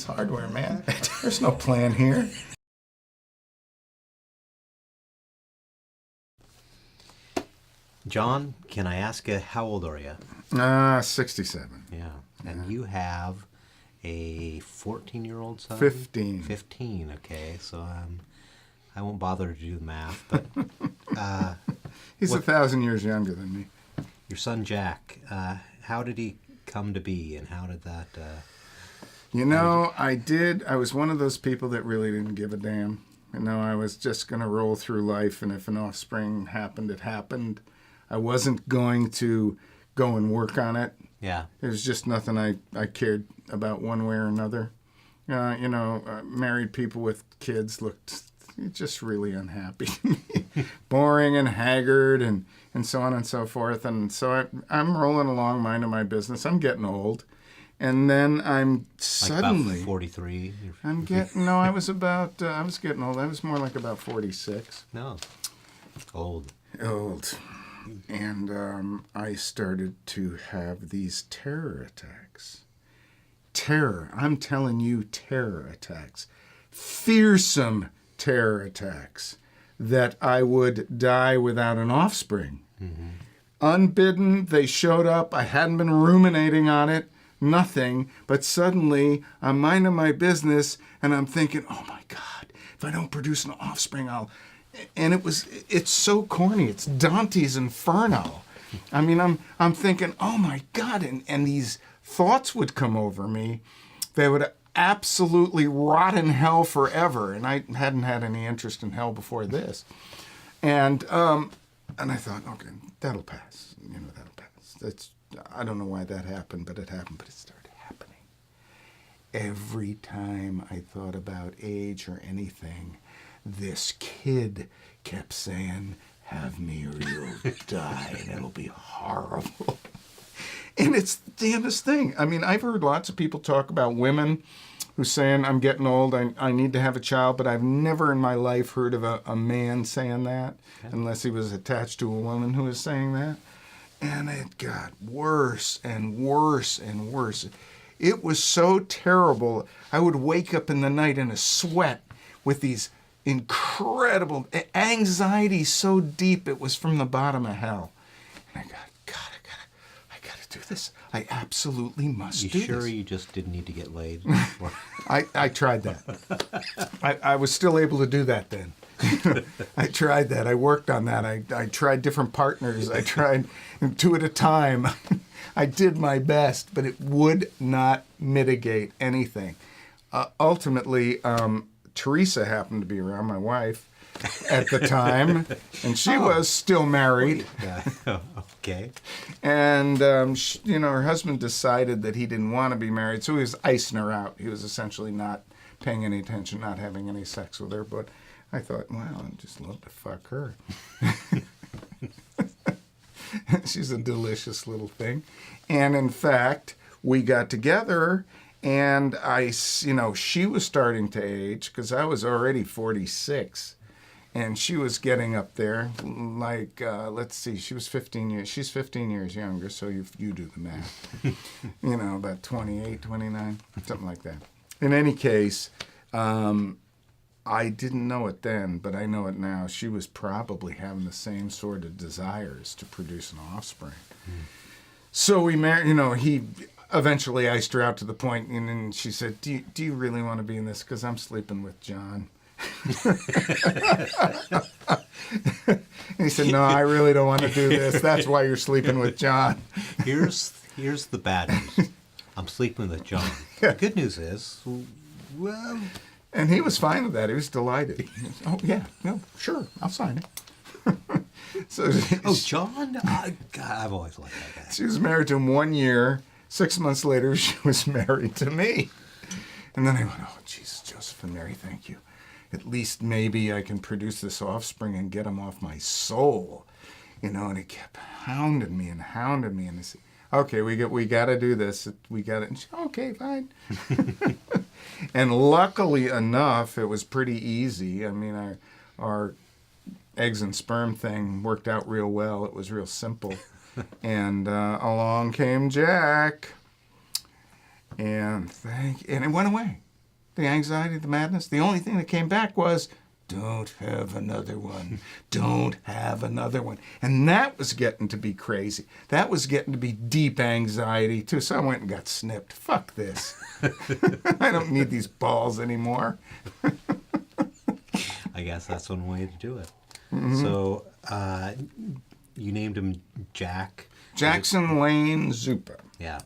Ace Hardware, man. There's no plan here. John, can I ask you, how old are you? 67. Yeah. And you have a 14-year-old son? 15. 15, okay. So I won't bother to do the math, but... He's 1,000 years younger than me. Your son, Jack, how did he come to be, and how did that... I was one of those people that really didn't give a damn. I was just going to roll through life, and if an offspring happened, it happened. I wasn't going to go and work on it. Yeah. It was just nothing I cared about one way or another. Married people with kids looked just really unhappy to me. Boring and haggard and so on and so forth. And so I'm rolling along, minding my business. I'm getting old. And then I'm suddenly... Like about 43? I was getting old. I was more like about 46. No. Old. And I started to have these terror attacks. Terror. I'm telling you, terror attacks. Fearsome terror attacks that I would die without an offspring. Mm-hmm. Unbidden, they showed up. I hadn't been ruminating on it. Nothing. But suddenly, I'm minding my business, and I'm thinking, oh my God, if I don't produce an offspring, I'll... And it's so corny. It's Dante's Inferno. I mean, I'm thinking, oh my God, and these thoughts would come over me. They would absolutely rot in hell forever. And I hadn't had any interest in hell before this. And I thought, okay, that'll pass. That'll pass. I don't know why that happened, but it happened. But it started happening. Every time I thought about age or anything, this kid kept saying, have me or you'll die, and it'll be horrible. And it's the damnedest thing. I mean, I've heard lots of people talk about women who's saying, I'm getting old, I need to have a child, but I've never in my life heard of a man saying that, unless he was attached to a woman who was saying that. And it got worse and worse and worse. It was so terrible. I would wake up in the night in a sweat with these incredible anxiety so deep it was from the bottom of hell. And I got, God, I gotta do this. I absolutely must do this. You sure you just didn't need to get laid? I tried that. I was still able to do that then. I tried that. I worked on that. I tried different partners. I tried 2 at a time. I did my best, but it would not mitigate anything. Ultimately, Teresa happened to be around, my wife, at the time, and she was still married. Okay. And, her husband decided that he didn't want to be married, so he was icing her out. He was essentially not paying any attention, not having any sex with her, but I thought, wow, I'd just love to fuck her. She's a delicious little thing. And, in fact, we got together... And she was starting to age because I was already 46. And she was getting up there, like, let's see, she was 15 years. She's 15 years younger, so you do the math. About 28, 29, something like that. In any case, I didn't know it then, but I know it now. She was probably having the same sort of desires to produce an offspring. So we married, he... Eventually iced her out to the point, and then she said, do you really want to be in this? Because I'm sleeping with John. And he said, no, I really don't want to do this. That's why you're sleeping with John. Here's the bad news. I'm sleeping with John. The good news is, well... And he was fine with that. He was delighted. Oh, yeah, no, sure, I'll sign it. John? God, I've always liked that guy. She was married to him 1 year. 6 months later, she was married to me. And then I went, oh, Jesus, Joseph and Mary, thank you. At least maybe I can produce this offspring and get him off my soul. And he kept hounding me. And I said, okay, we got to do this. We got it. And she, okay, fine. And luckily enough, it was pretty easy. I mean, our eggs and sperm thing worked out real well. It was real simple. And along came Jack, and it went away. the anxiety, the madness. The only thing that came back was, don't have another one. Don't have another one. And that was getting to be crazy. That was getting to be deep anxiety, too. So I went and got snipped. Fuck this. I don't need these balls anymore. I guess that's one way to do it. Mm-hmm. So you named him Jack. Jackson Lane Zupa. Yeah.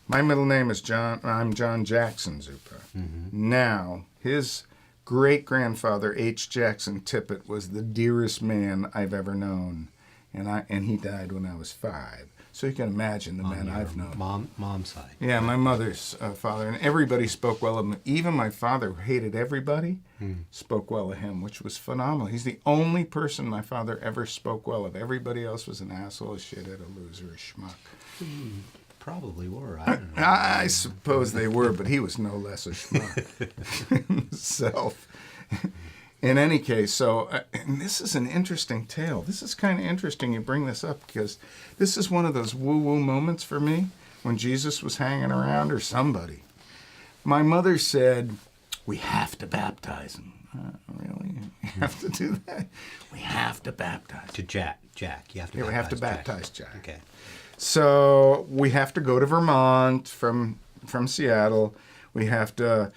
My middle name is John. I'm John Jackson Zupa. Mm-hmm. Now, his great-grandfather, H. Jackson Tippett, was the dearest man I've ever known. And he died when I was 5. So you can imagine the men I've known. Mom's side. Yeah, my mother's father. And everybody spoke well of him. Even my father, who hated everybody, spoke well of him, which was phenomenal. He's the only person my father ever spoke well of. Everybody else was an asshole, a shithead, a loser, a schmuck. Probably were. I don't know. I suppose they were, but he was no less a schmuck himself. In any case, so, and this is an interesting tale. This is kind of interesting you bring this up because this is one of those woo-woo moments for me when Jesus was hanging around or somebody. My mother said, we have to baptize him. Really? You have to do that? We have to baptize To Jack. You have to. Yeah, we have to Jack. baptize Jack. Okay. So we have to go to Vermont from Seattle. We have to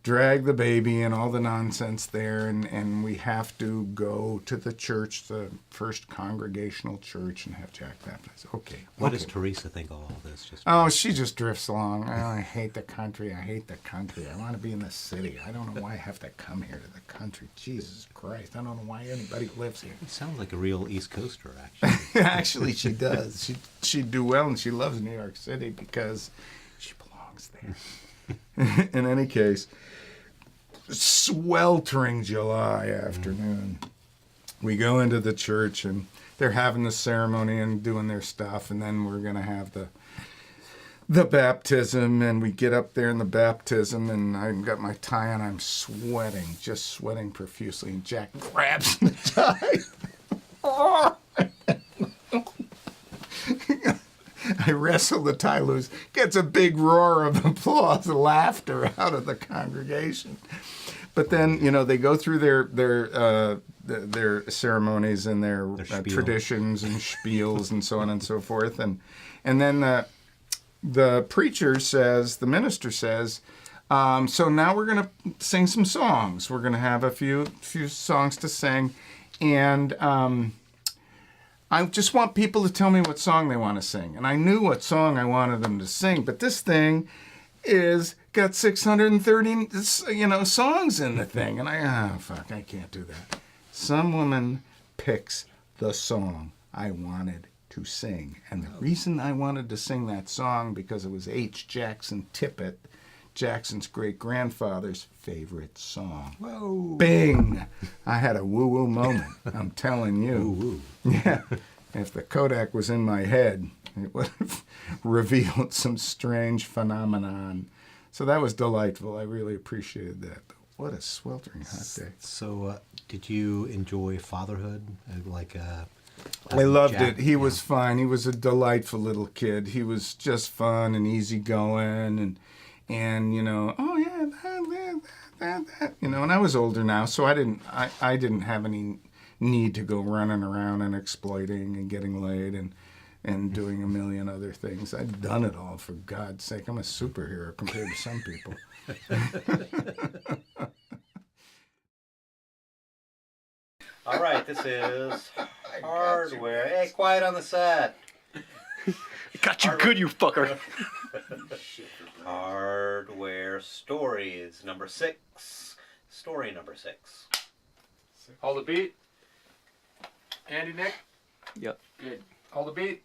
drag the baby and all the nonsense there, and we have to go to the church, the First Congregational Church, and have Jack baptized. Okay. What does Teresa think of all this? Just Oh, she just drifts along. Oh, I hate the country. I hate the country. I want to be in the city. I don't know why I have to come here to the country. Jesus Christ. I don't know why anybody lives here. It sounds like a real East Coaster, actually. Actually, she does. She'd do well, and she loves New York City because she belongs there. In any case, sweltering July afternoon, we go into the church, and they're having the ceremony and doing their stuff, and then we're going to have the baptism, and we get up there in the baptism, and I've got my tie on. I'm sweating, just sweating profusely, and Jack grabs the tie. Oh! I wrestle the tie loose. Gets a big roar of applause, laughter out of the congregation. But then, they go through their ceremonies and their traditions and spiels and so on and so forth. And then the preacher says, the minister says, so now we're going to sing some songs. We're going to have a few songs to sing. And I just want people to tell me what song they want to sing. And I knew what song I wanted them to sing, but this thing got 630, songs in the thing. And I can't do that. Some woman picks the song I wanted to sing. And the reason I wanted to sing that song, because it was H. Jackson Tippett, Jackson's great-grandfather's favorite song. Whoa. Bing! I had a woo-woo moment, I'm telling you. Woo-woo. Yeah. If the Kodak was in my head, it would have revealed some strange phenomenon. So that was delightful. I really appreciated that. But what a sweltering hot day. So did you enjoy fatherhood? I loved Jack? it. He was fine. He was a delightful little kid. He was just fun and easygoing and oh yeah, that. And I was older now, so I didn't have any need to go running around and exploiting and getting laid and doing a million other things. I'd done it all, for God's sake. I'm a superhero compared to some people. All right, this is Hardware. Hey, quiet on the set. Got you good, you fucker. Hardware Stories, number 6. Story number 6. Hold the beat. Andy, Nick? Yep. Good. Hold the beat.